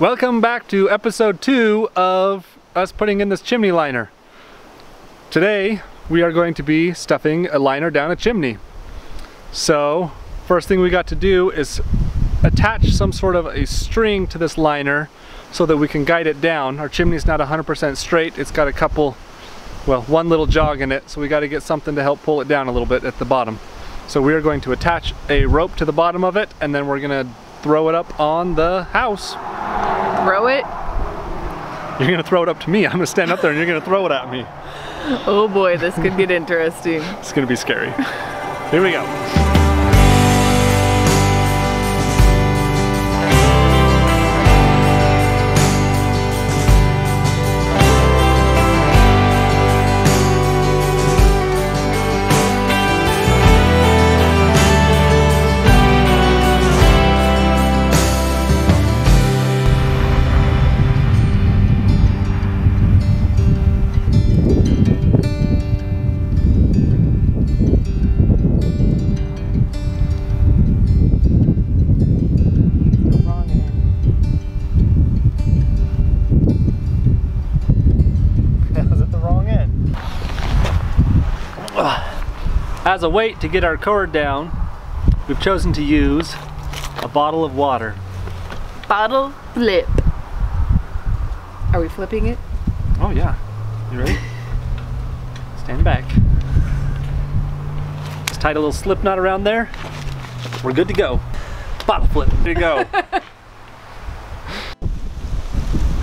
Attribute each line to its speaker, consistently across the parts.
Speaker 1: Welcome back to episode 2 of us putting in this chimney liner. Today we are going to be stuffing a liner down a chimney. So first thing we got to do is attach some sort of a string to this liner so that we can guide it down. Our chimney's not 100% straight. It's got a couple, well, one little jog in it, so we got to get something to help pull it down a little bit at the bottom. So we are going to attach a rope to the bottom of it, and then we're going to throw it up on the house.
Speaker 2: Throw it?
Speaker 1: You're gonna throw it up to me. I'm gonna stand up there and you're gonna throw it at me.
Speaker 2: Oh boy, this could get interesting.
Speaker 1: It's gonna be scary. Here we go. As a weight to get our cord down, we've chosen to use a bottle of water.
Speaker 2: Bottle flip. Are we flipping it?
Speaker 1: Oh yeah. You ready? Stand back. Just tied a little slip knot around there. We're good to go. Bottle flip. There you go.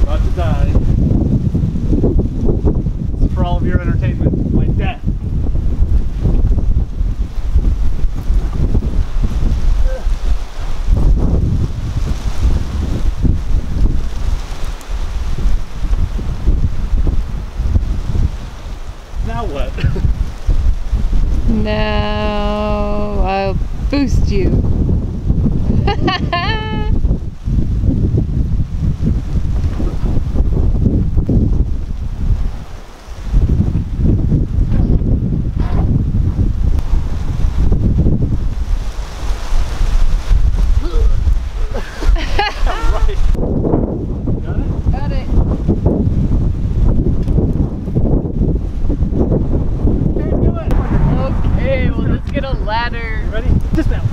Speaker 1: About to die. This is for all of your entertainment. My death. Now what?
Speaker 2: Now I'll boost you. Ladder.
Speaker 1: Ready? Dismount.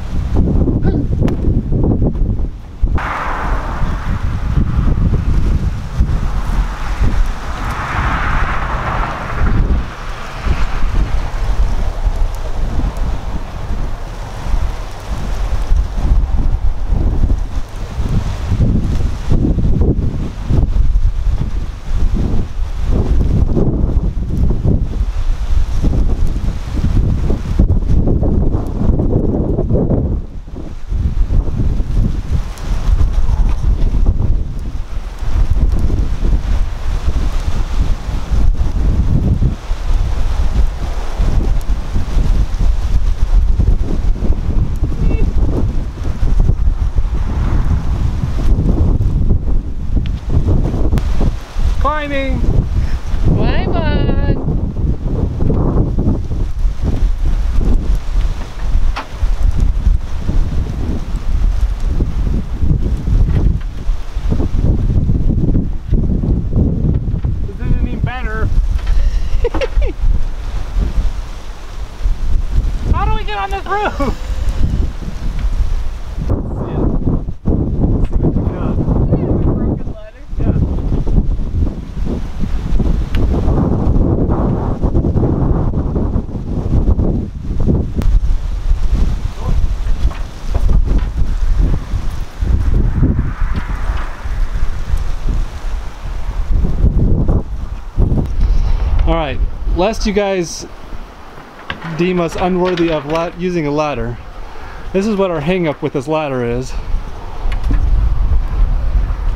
Speaker 1: Climbing!
Speaker 2: Climb on!
Speaker 1: This isn't any better. How do we get on this roof? Alright, lest you guys deem us unworthy of using a ladder, this is what our hang up with this ladder is.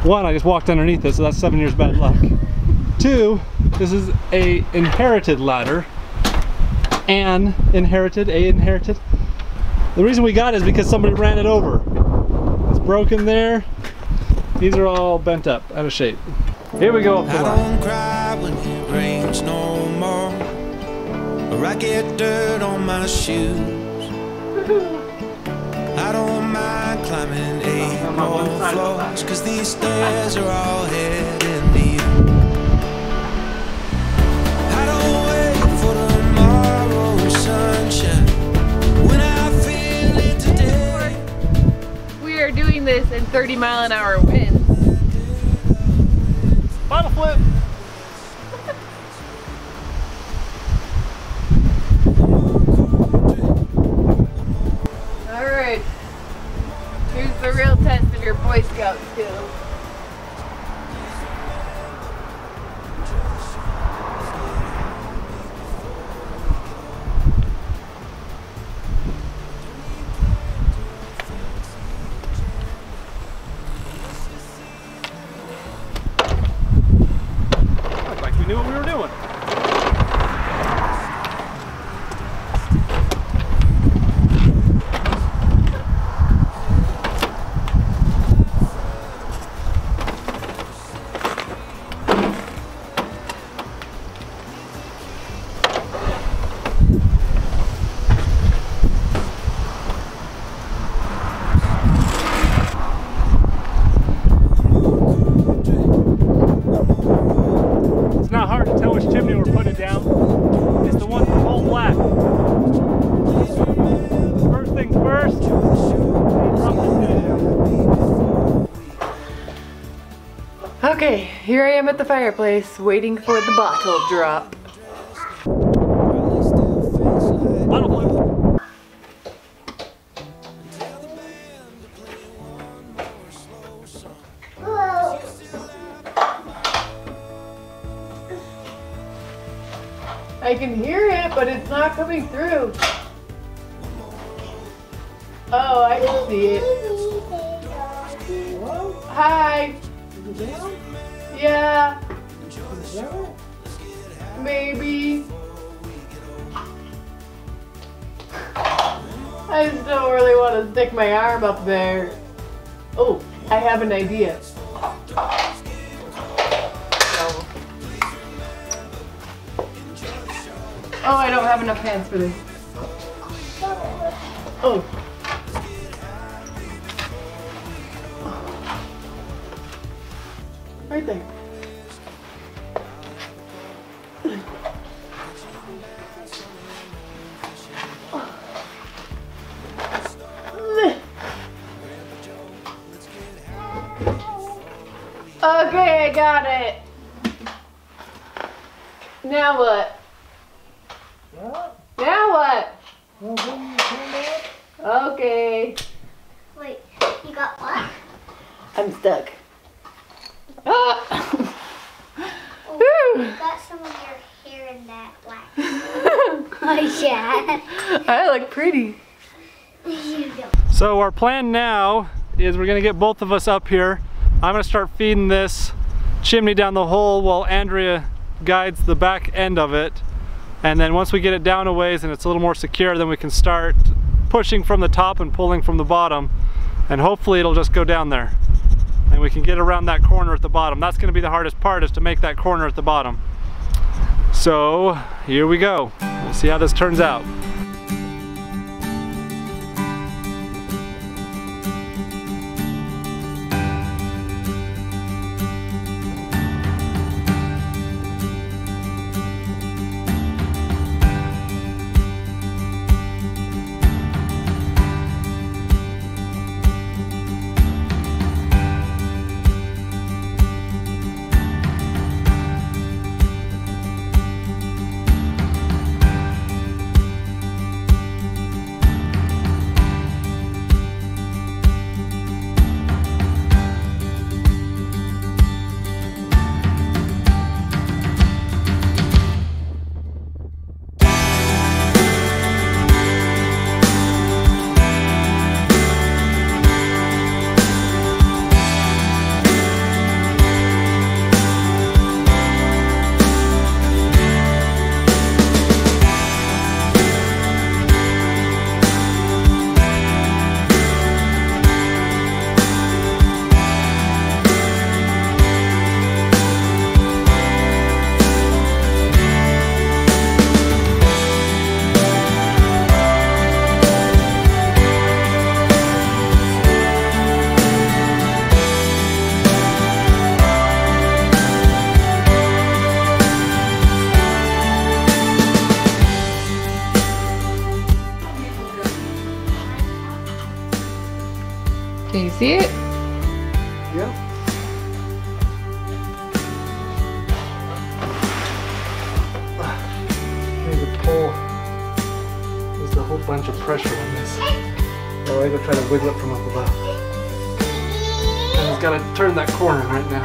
Speaker 1: One, I just walked underneath it, so that's 7 years bad luck. Two, this is a inherited ladder. Inherited. The reason we got it is because somebody ran it over. It's broken there. These are all bent up, out of shape. Here we go up the line.
Speaker 3: I don't cry when it rains no more, or I get dirt on my shoes. I don't mind climbing 8 more floors, 'cause these stairs are all heading to you. I don't wait for tomorrow's sunshine when I feel it today.
Speaker 2: We are doing this in 30-mile-an-hour winds.
Speaker 1: Bottle flip!
Speaker 2: Alright. Here's the real test of your Boy Scout skills.
Speaker 1: Like we knew what we were doing. It's not hard to tell which chimney we're putting down. It's the one that's all black. First things first, rub this in.
Speaker 2: Okay, here I am at the fireplace waiting for the bottle drop.
Speaker 1: Bottle flip.
Speaker 2: I can hear it, but it's not coming through. Oh, I can see it. Hi. Yeah. Maybe. I just don't really want to stick my arm up there. Oh, I have an idea. Oh, I don't have enough hands for this. Oh. Right there. Okay, I got it. Now what? Now what? Okay.
Speaker 4: Wait, you got what?
Speaker 2: I'm stuck. Ah.
Speaker 4: Oh, you got some of your hair in that black. Oh yeah.
Speaker 2: I look pretty.
Speaker 4: You don't.
Speaker 1: So our plan now is we're gonna get both of us up here. I'm gonna start feeding this chimney down the hole while Andrea guides the back end of it. And then once we get it down a ways and it's a little more secure, then we can start pushing from the top and pulling from the bottom. And hopefully it'll just go down there. And we can get around that corner at the bottom. That's gonna be the hardest part, is to make that corner at the bottom. So here we go. We'll see how this turns out. bunch of pressure on this. Now I go try to wiggle it from up above. And it's got to turn that corner right now.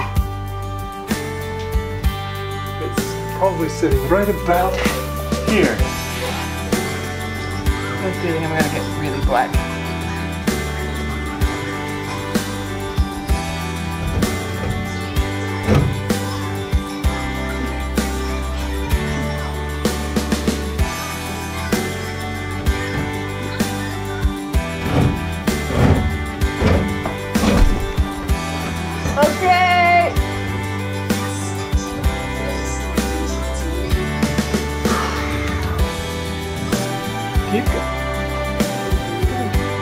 Speaker 1: It's probably sitting right about here.
Speaker 2: I have a feeling I'm gonna get really black. Okay.
Speaker 1: Keep going.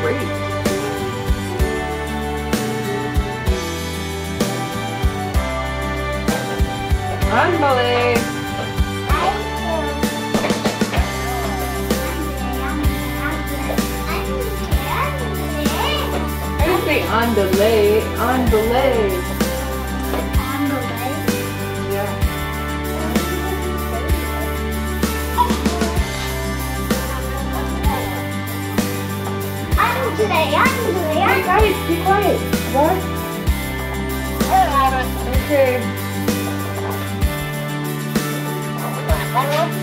Speaker 2: Great. Unbelievable. I didn't say on delay. On delay. Yeah. Hey guys, be quiet. What? Okay.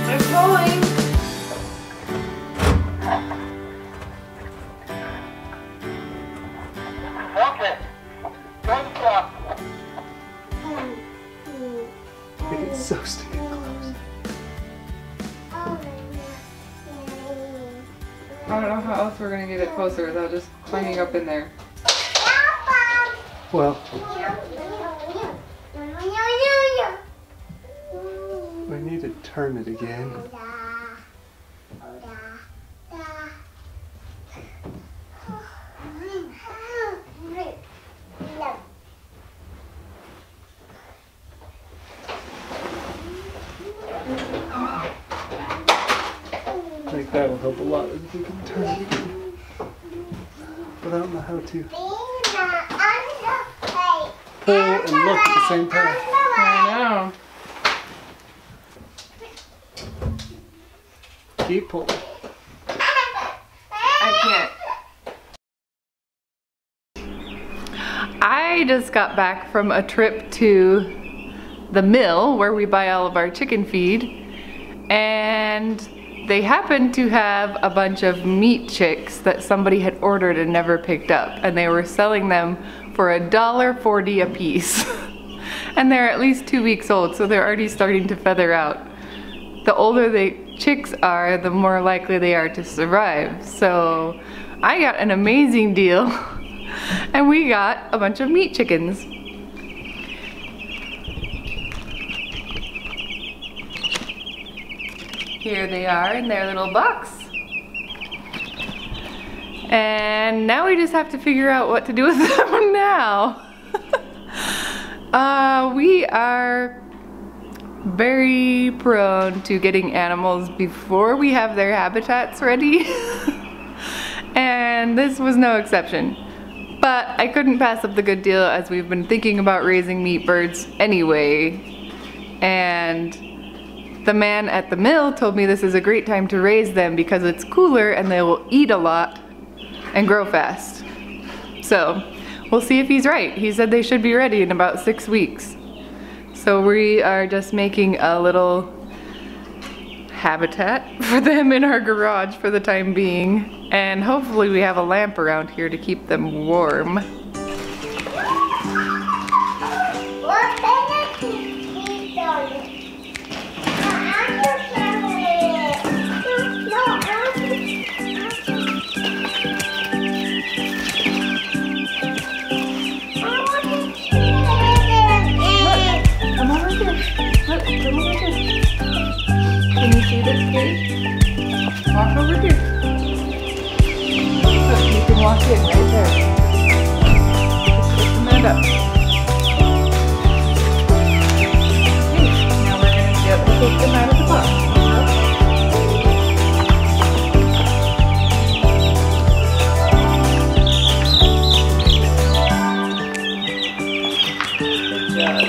Speaker 2: I'm going.
Speaker 5: Okay. Don't stop.
Speaker 1: It's so stinking close.
Speaker 2: I don't know how else we're gonna get it closer without just climbing up in there.
Speaker 1: Well, we need to turn it again. I think that will help a lot if we can turn it again. But I don't know how to pull and look at the same time.
Speaker 2: I know.
Speaker 1: Keep pulling.
Speaker 2: I can't. I just got back from a trip to the mill where we buy all of our chicken feed, and they happened to have a bunch of meat chicks that somebody had ordered and never picked up, and they were selling them for $1.40 a piece. And they're at least 2 weeks old, so they're already starting to feather out. The older the chicks are, the more likely they are to survive. So I got an amazing deal, and we got a bunch of meat chickens. Here they are in their little box. And now we just have to figure out what to do with them now. We are very prone to getting animals before we have their habitats ready. And this was no exception. But I couldn't pass up the good deal, as we've been thinking about raising meat birds anyway. And the man at the mill told me this is a great time to raise them because it's cooler and they will eat a lot and grow fast. So we'll see if he's right. He said they should be ready in about 6 weeks. So we are just making a little habitat for them in our garage for the time being. And hopefully we have a lamp around here to keep them warm. Can you see this cage? Walk over here. Look, you can walk in right there. Just open that up. Okay, now we're going to be able to take them out of the box. Good job.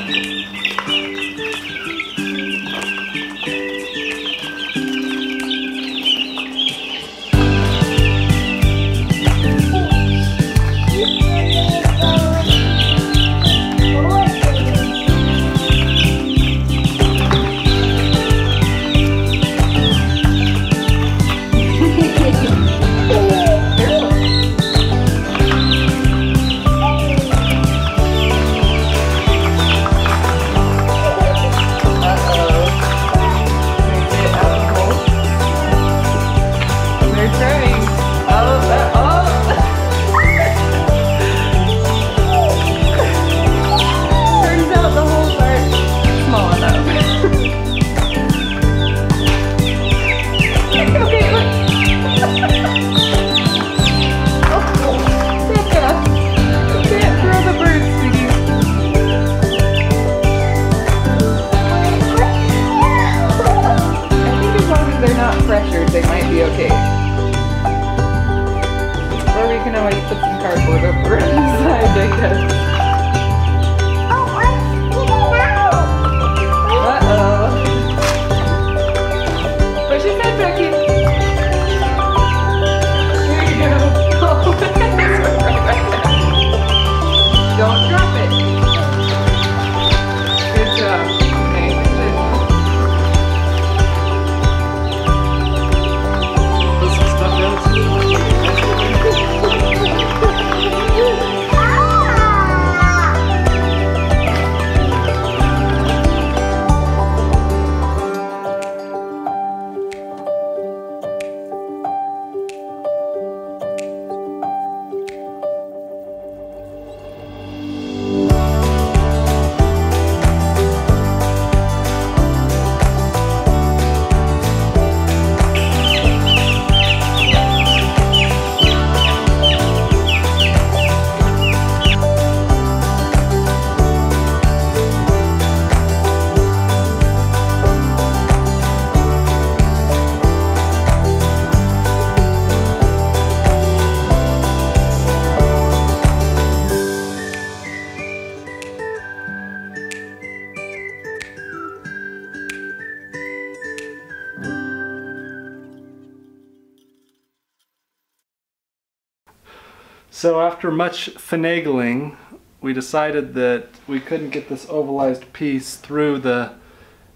Speaker 1: So after much finagling, we decided that we couldn't get this ovalized piece through the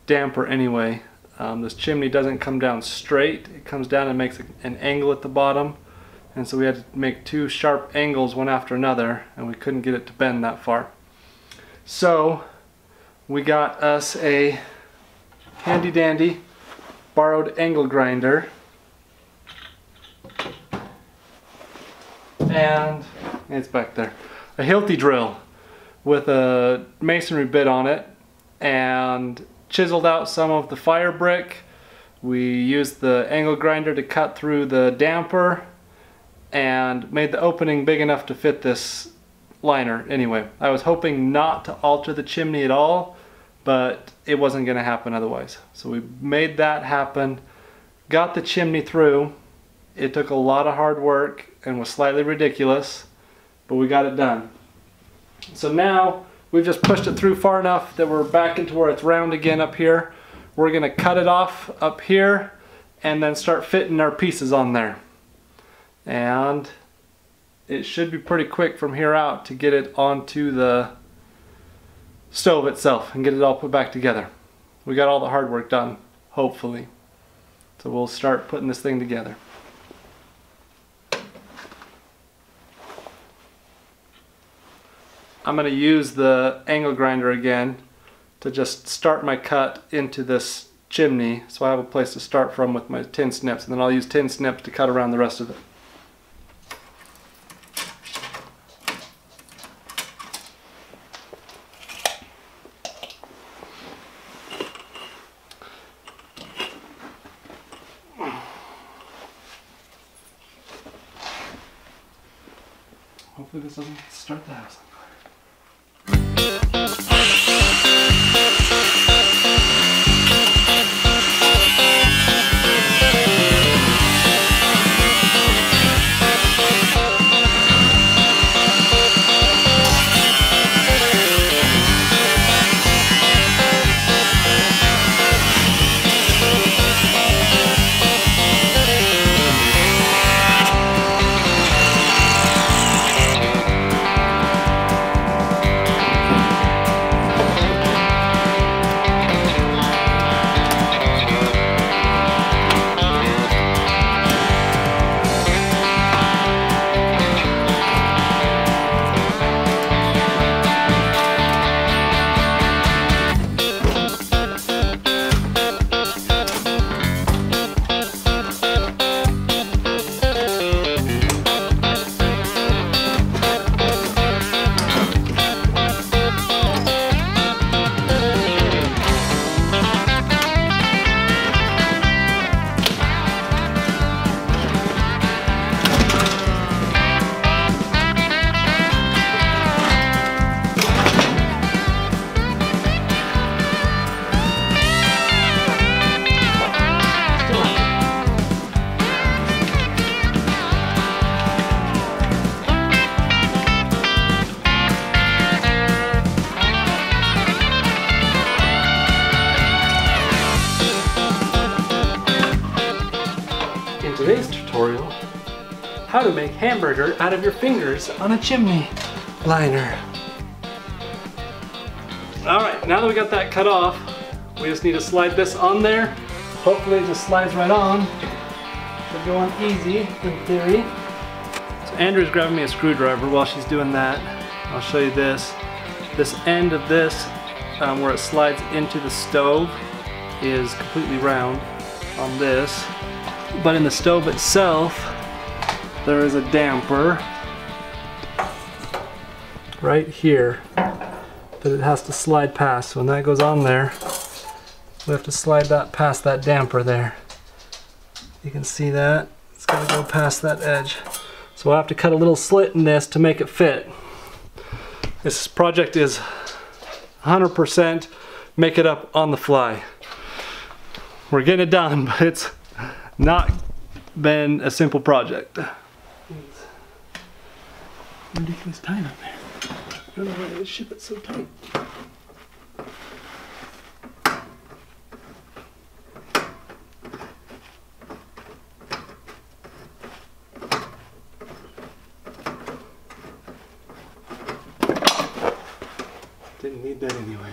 Speaker 1: damper anyway. This chimney doesn't come down straight. It comes down and makes an angle at the bottom. And so we had to make two sharp angles one after another, and we couldn't get it to bend that far. So we got us a handy dandy borrowed angle grinder. And it's back there. A Hilti drill with a masonry bit on it, and chiseled out some of the fire brick. We used the angle grinder to cut through the damper and made the opening big enough to fit this liner anyway. I was hoping not to alter the chimney at all, but it wasn't going to happen otherwise. So we made that happen, got the chimney through. It took a lot of hard work and was slightly ridiculous, but we got it done. So now we've just pushed it through far enough that we're back into where it's round again up here. We're going to cut it off up here and then start fitting our pieces on there. And it should be pretty quick from here out to get it onto the stove itself and get it all put back together. We got all the hard work done, hopefully. So we'll start putting this thing together. I'm going to use the angle grinder again to just start my cut into this chimney, so I have a place to start from with my tin snips, and then I'll use tin snips to cut around the rest of it. Hopefully this doesn't start the house on fire. Today's tutorial, how to make hamburger out of your fingers on a chimney liner. Alright, now that we got that cut off, we just need to slide this on there. Hopefully it just slides right on. Should go on easy, in theory. So Andrew's grabbing me a screwdriver while she's doing that. I'll show you this. This end of this, where it slides into the stove, is completely round on this. But in the stove itself, there is a damper right here that it has to slide past. So when that goes on there, we have to slide that past that damper there. You can see that. It's got to go past that edge. So we'll have to cut a little slit in this to make it fit. This project is 100% make it up on the fly. We're getting it done, but it's not been a simple project. Ridiculous time up there. I don't know why they ship it so tight. dead anyway.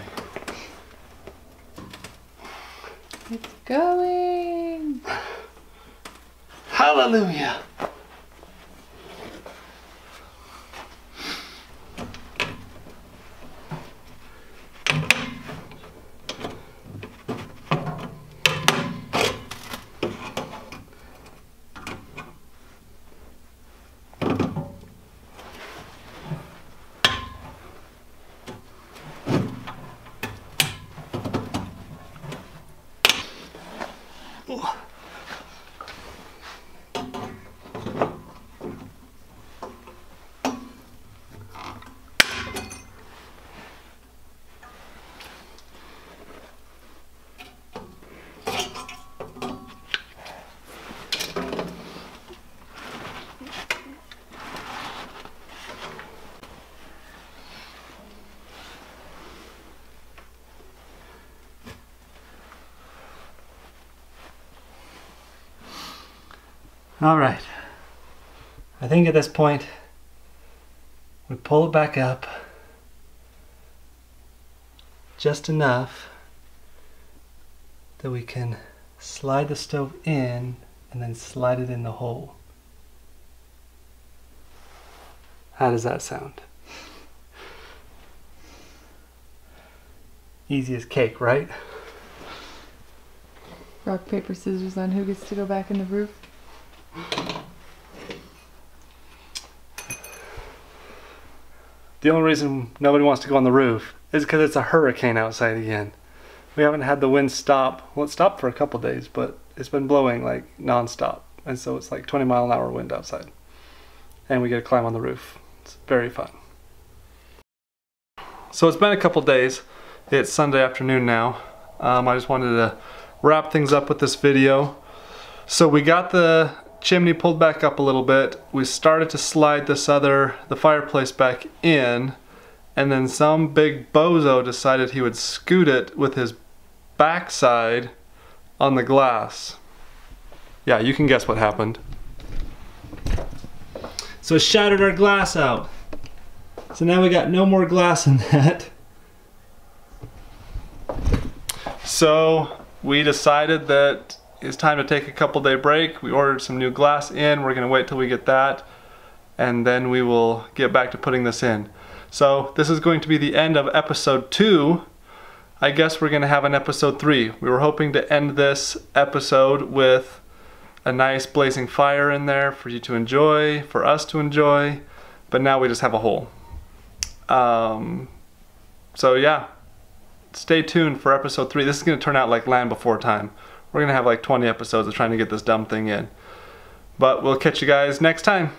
Speaker 2: It's going.
Speaker 1: Hallelujah. All right, I think at this point we pull it back up just enough that we can slide the stove in and then slide it in the hole. How does that sound? Easy as cake, right?
Speaker 2: Rock, paper, scissors on who gets to go back in the roof.
Speaker 1: The only reason nobody wants to go on the roof is because it's a hurricane outside again. We haven't had the wind stop. Well, it stopped for a couple days, but it's been blowing like non-stop. And so it's like 20-mile-an-hour wind outside. And we get to climb on the roof. It's very fun. So it's been a couple days. It's Sunday afternoon now. I just wanted to wrap things up with this video. So we got the chimney pulled back up a little bit. We started to slide the fireplace back in, and then some big bozo decided he would scoot it with his backside on the glass. Yeah, you can guess what happened. So it shattered our glass out. So now we got no more glass in that. So we decided that it's time to take a couple-day break. We ordered some new glass in. We're gonna wait till we get that, and then we will get back to putting this in. So this is going to be the end of episode 2. I guess we're gonna have an episode 3. We were hoping to end this episode with a nice blazing fire in there for you to enjoy, for us to enjoy, but now we just have a hole. So yeah, stay tuned for episode 3. This is gonna turn out like Land Before Time. We're gonna have like 20 episodes of trying to get this dumb thing in. But we'll catch you guys next time.